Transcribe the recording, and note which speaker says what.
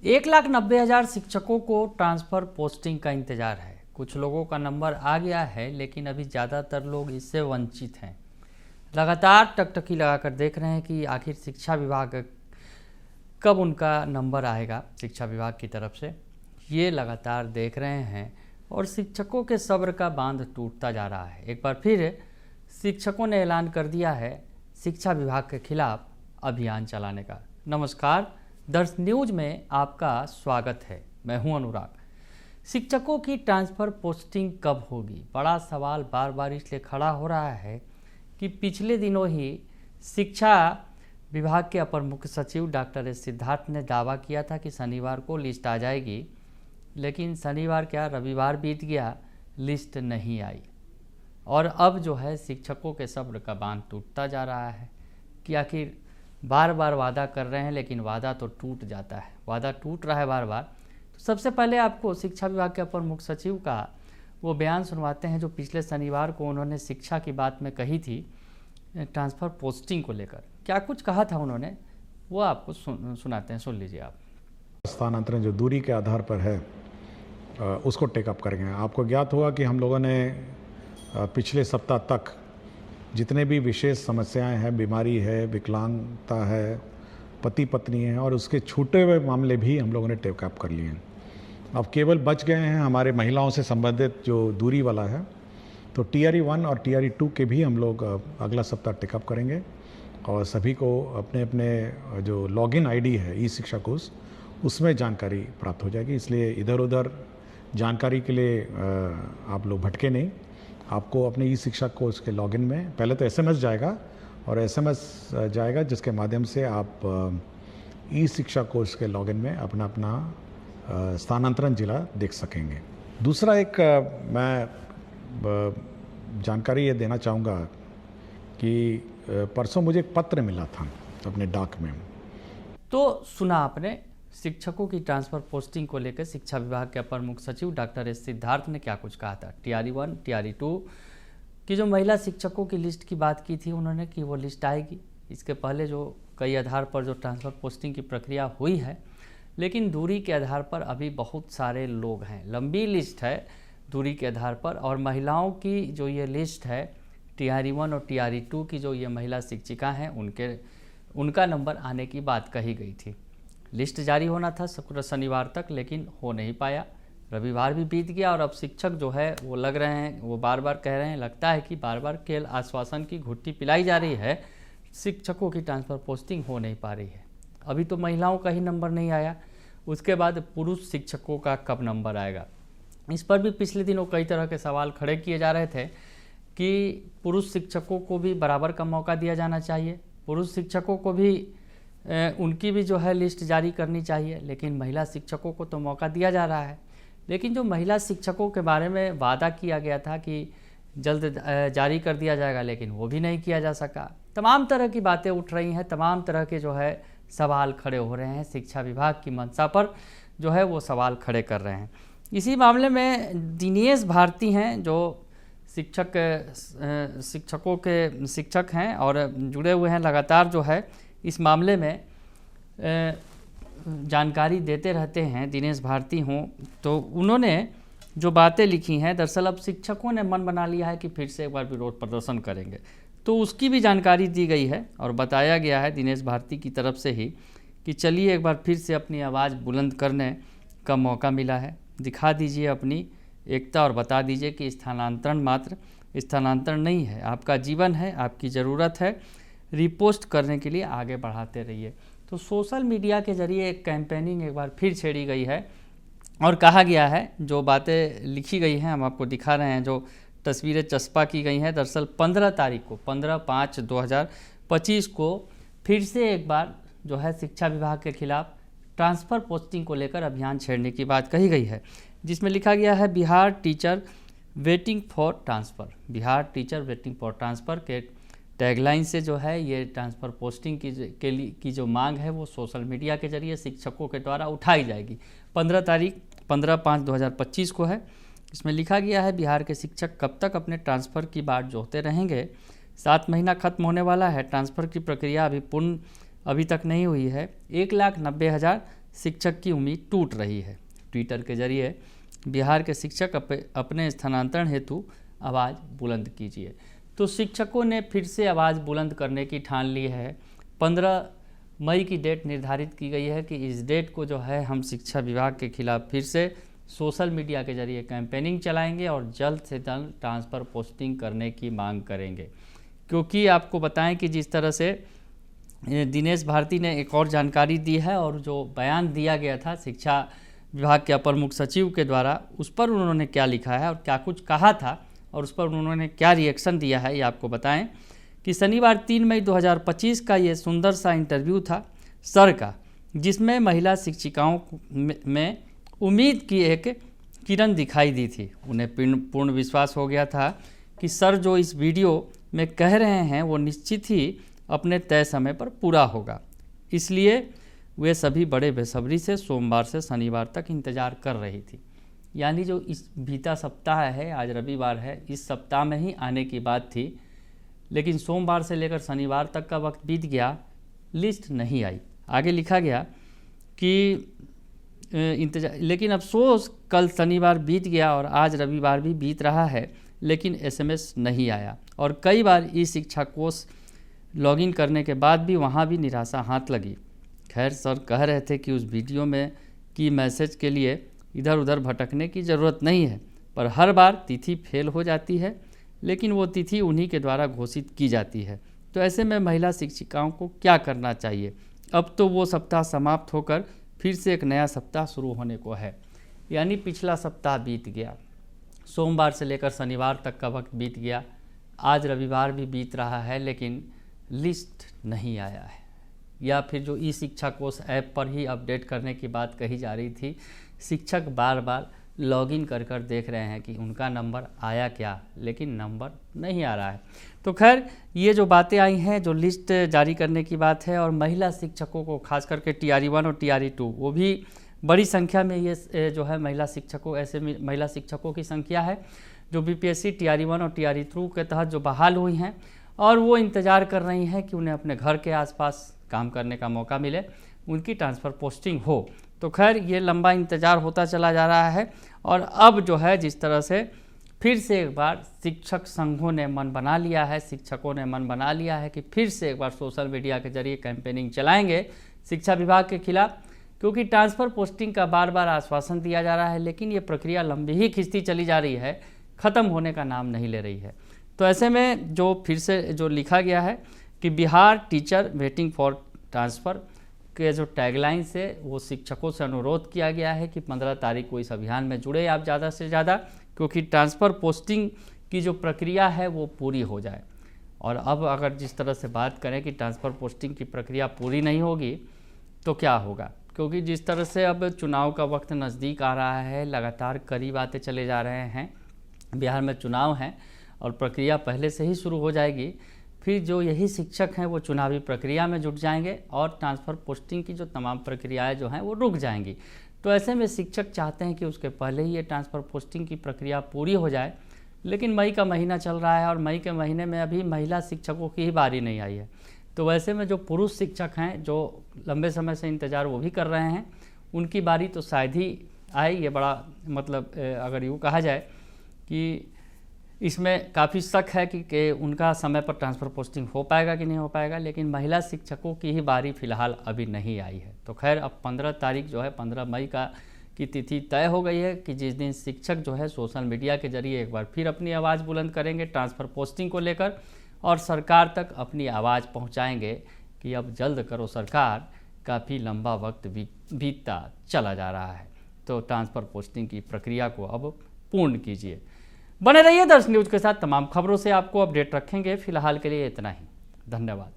Speaker 1: 1,90,000 शिक्षकों को transfer posting का इंतज़ार है। कुछ लोगों का नंबर आ गया है, लेकिन अभी ज़्यादातर लोग इससे वंचित हैं। लगातार टकटकी लगाकर देख रहे हैं कि आखिर शिक्षा विभाग कब उनका नंबर आएगा शिक्षा विभाग की तरफ से। ये लगातार देख रहे हैं और शिक्षकों के सब्र का बांध टूटता जा रहा है। एक बार फिर शिक्षकों ने ऐलान कर दिया है शिक्षा विभाग के खिलाफ अभियान चलाने का। नमस्कार, दर्श न्यूज में आपका स्वागत है। मैं हूं अनुराग। शिक्षकों की ट्रांसफ़र पोस्टिंग कब होगी, बड़ा सवाल बार बार इसलिए खड़ा हो रहा है कि पिछले दिनों ही शिक्षा विभाग के अपर मुख्य सचिव डॉक्टर एस सिद्धार्थ ने दावा किया था कि शनिवार को लिस्ट आ जाएगी, लेकिन शनिवार क्या रविवार बीत गया, लिस्ट नहीं आई। और अब जो है शिक्षकों के सब्र का बांध टूटता जा रहा है कि आखिर बार बार वादा कर रहे हैं, लेकिन वादा तो टूट जाता है, वादा टूट रहा है बार बार। तो सबसे पहले आपको शिक्षा विभाग के अपर मुख्य सचिव का वो बयान सुनवाते हैं जो पिछले शनिवार को उन्होंने शिक्षा की बात में कही थी, ट्रांसफ़र पोस्टिंग को लेकर। क्या कुछ कहा था उन्होंने, वो आपको सुनाते हैं, सुन लीजिए आप।
Speaker 2: स्थानांतरण जो दूरी के आधार पर है उसको टेकअप करेंगे। आपको ज्ञात होगा कि हम लोगों ने पिछले सप्ताह तक जितने भी विशेष समस्याएं हैं, बीमारी है, विकलांगता है, पति पत्नी है और उसके छूटे हुए मामले भी हम लोगों ने टेकअप कर लिए हैं। अब केवल बच गए हैं हमारे महिलाओं से संबंधित जो दूरी वाला है, तो TRE 1 और TRE 2 के भी हम लोग अगला सप्ताह टेकअप करेंगे और सभी को अपने अपने जो लॉगिन ID है ई शिक्षा कोष, उसमें जानकारी प्राप्त हो जाएगी। इसलिए इधर उधर जानकारी के लिए आप लोग भटके नहीं। आपको अपने ई शिक्षा कोष के लॉगिन में पहले तो SMS जाएगा और SMS जाएगा जिसके माध्यम से आप ई शिक्षा कोष के लॉगिन में अपना अपना स्थानांतरण जिला देख सकेंगे। दूसरा एक मैं जानकारी ये देना चाहूँगा कि परसों मुझे एक पत्र मिला था अपने डाक में।
Speaker 1: तो सुना आपने शिक्षकों की ट्रांसफ़र पोस्टिंग को लेकर शिक्षा विभाग के अपर मुख्य सचिव डॉक्टर एस सिद्धार्थ ने क्या कुछ कहा था। TRE 1, TRE 2 की जो महिला शिक्षकों की लिस्ट की बात की थी उन्होंने कि वो लिस्ट आएगी। इसके पहले जो कई आधार पर जो ट्रांसफ़र पोस्टिंग की प्रक्रिया हुई है, लेकिन दूरी के आधार पर अभी बहुत सारे लोग हैं, लंबी लिस्ट है दूरी के आधार पर। और महिलाओं की जो ये लिस्ट है TRE 1 और TRE 2 की जो ये महिला शिक्षिका हैं उनका नंबर आने की बात कही गई थी। लिस्ट जारी होना था शनिवार तक, लेकिन हो नहीं पाया। रविवार भी बीत गया और अब शिक्षक जो है वो लग रहे हैं, वो बार बार कह रहे हैं, लगता है कि बार बार केवल आश्वासन की घुट्टी पिलाई जा रही है, शिक्षकों की ट्रांसफ़र पोस्टिंग हो नहीं पा रही है। अभी तो महिलाओं का ही नंबर नहीं आया, उसके बाद पुरुष शिक्षकों का कब नंबर आएगा, इस पर भी पिछले दिनों कई तरह के सवाल खड़े किए जा रहे थे कि पुरुष शिक्षकों को भी बराबर का मौका दिया जाना चाहिए, पुरुष शिक्षकों को भी उनकी भी जो है लिस्ट जारी करनी चाहिए, लेकिन महिला शिक्षकों को तो मौका दिया जा रहा है। लेकिन जो महिला शिक्षकों के बारे में वादा किया गया था कि जल्द जारी कर दिया जाएगा, लेकिन वो भी नहीं किया जा सका। तमाम तरह की बातें उठ रही हैं, तमाम तरह के जो है सवाल खड़े हो रहे हैं, शिक्षा विभाग की मंशा पर जो है वो सवाल खड़े कर रहे हैं। इसी मामले में दिनेश भारती हैं जो शिक्षकों के शिक्षक हैं और जुड़े हुए हैं, लगातार जो है इस मामले में जानकारी देते रहते हैं। दिनेश भारती हों तो उन्होंने जो बातें लिखी हैं, दरअसल अब शिक्षकों ने मन बना लिया है कि फिर से एक बार विरोध प्रदर्शन करेंगे, तो उसकी भी जानकारी दी गई है और बताया गया है दिनेश भारती की तरफ से ही कि चलिए एक बार फिर से अपनी आवाज़ बुलंद करने का मौका मिला है, दिखा दीजिए अपनी एकता और बता दीजिए कि स्थानांतरण मात्र स्थानांतरण नहीं है, आपका जीवन है, आपकी ज़रूरत है, रिपोस्ट करने के लिए आगे बढ़ाते रहिए। तो सोशल मीडिया के जरिए एक कैंपेनिंग एक बार फिर छेड़ी गई है और कहा गया है, जो बातें लिखी गई हैं हम आपको दिखा रहे हैं, जो तस्वीरें चस्पा की गई हैं, दरअसल 15 तारीख को 15/5/2025 को फिर से एक बार जो है शिक्षा विभाग के खिलाफ ट्रांसफ़र पोस्टिंग को लेकर अभियान छेड़ने की बात कही गई है, जिसमें लिखा गया है Bihar teacher waiting for transfer. Bihar teacher waiting for transfer के टैगलाइन से जो है ये ट्रांसफ़र पोस्टिंग की जो मांग है वो सोशल मीडिया के जरिए शिक्षकों के द्वारा उठाई जाएगी। 15/5/2025 को है। इसमें लिखा गया है बिहार के शिक्षक कब तक अपने ट्रांसफ़र की बाट जोहते रहेंगे। 7 महीना खत्म होने वाला है, ट्रांसफ़र की प्रक्रिया अभी तक नहीं हुई है। 1,90,000 शिक्षक की उम्मीद टूट रही है। ट्विटर के जरिए बिहार के शिक्षक अपने स्थानांतरण हेतु आवाज़ बुलंद कीजिए। तो शिक्षकों ने फिर से आवाज़ बुलंद करने की ठान ली है। 15 मई की डेट निर्धारित की गई है कि इस डेट को जो है हम शिक्षा विभाग के खिलाफ फिर से सोशल मीडिया के जरिए कैंपेनिंग चलाएंगे और जल्द से जल्द ट्रांसफ़र पोस्टिंग करने की मांग करेंगे। क्योंकि आपको बताएं कि जिस तरह से दिनेश भारती ने एक और जानकारी दी है और जो बयान दिया गया था शिक्षा विभाग के अपर मुख्य सचिव के द्वारा, उस पर उन्होंने क्या लिखा है और क्या कुछ कहा था और उस पर उन्होंने क्या रिएक्शन दिया है, ये आपको बताएं कि शनिवार 3 मई 2025 का ये सुंदर सा इंटरव्यू था सर का, जिसमें महिला शिक्षिकाओं में उम्मीद की एक किरण दिखाई दी थी। उन्हें पूर्ण विश्वास हो गया था कि सर जो इस वीडियो में कह रहे हैं वो निश्चित ही अपने तय समय पर पूरा होगा। इसलिए वे सभी बड़े बेसब्री से सोमवार से शनिवार तक इंतज़ार कर रही थी। यानी जो इस बीता सप्ताह है, आज रविवार है, इस सप्ताह में ही आने की बात थी, लेकिन सोमवार से लेकर शनिवार तक का वक्त बीत गया, लिस्ट नहीं आई। आगे लिखा गया कि लेकिन अफसोस कल शनिवार बीत गया और आज रविवार भी बीत रहा है, लेकिन एसएमएस नहीं आया और कई बार ई शिक्षा कोष लॉगिन करने के बाद भी वहाँ भी निराशा हाथ लगी। खैर सर कह रहे थे कि उस वीडियो में की मैसेज के लिए इधर उधर भटकने की ज़रूरत नहीं है, पर हर बार तिथि फेल हो जाती है, लेकिन वो तिथि उन्हीं के द्वारा घोषित की जाती है। तो ऐसे में महिला शिक्षिकाओं को क्या करना चाहिए? अब तो वो सप्ताह समाप्त होकर फिर से एक नया सप्ताह शुरू होने को है। यानी पिछला सप्ताह बीत गया, सोमवार से लेकर शनिवार तक का वक्त बीत गया, आज रविवार भी बीत रहा है, लेकिन लिस्ट नहीं आया है। या फिर जो ई शिक्षा कोष ऐप पर ही अपडेट करने की बात कही जा रही थी, शिक्षक बार बार लॉगिन कर कर देख रहे हैं कि उनका नंबर आया क्या, लेकिन नंबर नहीं आ रहा है। तो खैर ये जो बातें आई हैं, जो लिस्ट जारी करने की बात है, और महिला शिक्षकों को खास करके TRE1 और TRE2 वो भी बड़ी संख्या में ये जो है महिला शिक्षकों, ऐसे महिला शिक्षकों की संख्या है जो BPSC TRE1 और TRE2 के तहत जो बहाल हुई हैं और वो इंतज़ार कर रही हैं कि उन्हें अपने घर के आसपास काम करने का मौका मिले, उनकी ट्रांसफ़र पोस्टिंग हो। तो खैर ये लंबा इंतज़ार होता चला जा रहा है और अब जो है जिस तरह से फिर से एक बार शिक्षक संघों ने मन बना लिया है, शिक्षकों ने मन बना लिया है कि फिर से एक बार सोशल मीडिया के जरिए कैंपेनिंग चलाएंगे शिक्षा विभाग के खिलाफ, क्योंकि ट्रांसफ़र पोस्टिंग का बार बार आश्वासन दिया जा रहा है, लेकिन ये प्रक्रिया लंबी ही खिंचती चली जा रही है, ख़त्म होने का नाम नहीं ले रही है। तो ऐसे में जो फिर से जो लिखा गया है कि Bihar teacher waiting for transfer के जो टैगलाइन से वो शिक्षकों से अनुरोध किया गया है कि 15 तारीख को इस अभियान में जुड़े आप ज़्यादा से ज़्यादा, क्योंकि ट्रांसफ़र पोस्टिंग की जो प्रक्रिया है वो पूरी हो जाए। और अब अगर जिस तरह से बात करें कि ट्रांसफ़र पोस्टिंग की प्रक्रिया पूरी नहीं होगी तो क्या होगा, क्योंकि जिस तरह से अब चुनाव का वक्त नज़दीक आ रहा है, लगातार करीब आते चले जा रहे हैं, बिहार में चुनाव हैं और प्रक्रिया पहले से ही शुरू हो जाएगी, फिर जो यही शिक्षक हैं वो चुनावी प्रक्रिया में जुट जाएंगे और ट्रांसफ़र पोस्टिंग की जो तमाम प्रक्रियाएं जो हैं वो रुक जाएंगी। तो ऐसे में शिक्षक चाहते हैं कि उसके पहले ही ये ट्रांसफ़र पोस्टिंग की प्रक्रिया पूरी हो जाए, लेकिन मई का महीना चल रहा है और मई के महीने में अभी महिला शिक्षकों की ही बारी नहीं आई है। तो वैसे में जो पुरुष शिक्षक हैं जो लंबे समय से इंतज़ार वो भी कर रहे हैं, उनकी बारी तो शायद ही आए। ये बड़ा मतलब अगर यूँ कहा जाए कि इसमें काफ़ी शक है कि उनका समय पर ट्रांसफ़र पोस्टिंग हो पाएगा कि नहीं हो पाएगा, लेकिन महिला शिक्षकों की ही बारी फ़िलहाल अभी नहीं आई है। तो खैर अब 15 तारीख जो है 15 मई की तिथि तय हो गई है कि जिस दिन शिक्षक जो है सोशल मीडिया के जरिए एक बार फिर अपनी आवाज़ बुलंद करेंगे ट्रांसफ़र पोस्टिंग को लेकर और सरकार तक अपनी आवाज़ पहुंचाएंगे कि अब जल्द करो सरकार, काफ़ी लंबा वक्त बीतता चला जा रहा है। तो ट्रांसफ़र पोस्टिंग की प्रक्रिया को अब पूर्ण कीजिए। बने रहिए दर्श न्यूज़ के साथ, तमाम खबरों से आपको अपडेट रखेंगे। फिलहाल के लिए इतना ही, धन्यवाद।